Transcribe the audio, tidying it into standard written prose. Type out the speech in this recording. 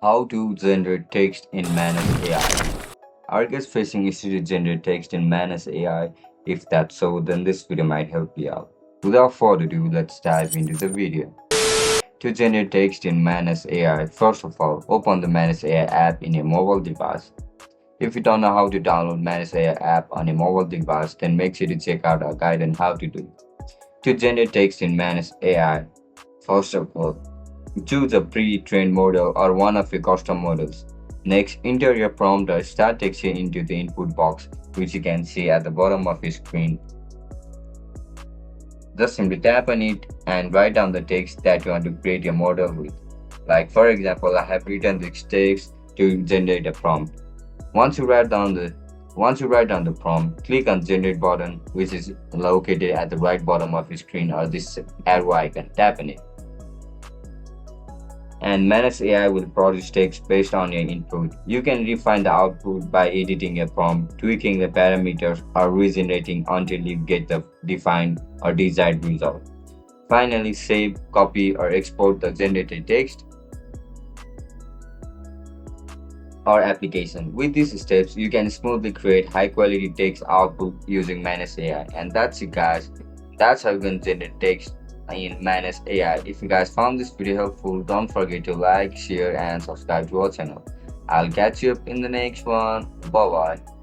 How to generate text in Manus AI. Are you guys facing issues to generate text in Manus AI? If that's so, then this video might help you out. Without further ado, let's dive into the video. To generate text in Manus AI, first of all, open the Manus AI app in your mobile device. If you don't know how to download Manus AI app on a mobile device, then make sure to check out our guide on how to do it. To generate text in Manus AI, first of all, choose a pre-trained model or one of your custom models. Next, enter your prompt or start texting into the input box, which you can see at the bottom of your screen. Just simply tap on it and write down the text that you want to create your model with. Like for example, I have written this text to generate a prompt. Once you write down the prompt, click on generate button, which is located at the right bottom of your screen, or this arrow icon. Tap on it. And Manus AI will produce text based on your input. You can refine the output by editing your prompt, tweaking the parameters, or regenerating until you get the defined or desired result. Finally, save, copy, or export the generated text or application. With these steps, you can smoothly create high quality text output using Manus AI. And that's it, guys. That's how you can generate text in Manus AI. If you guys found this video helpful, don't forget to like, share, and subscribe to our channel. I'll catch you up in the next one. Bye bye.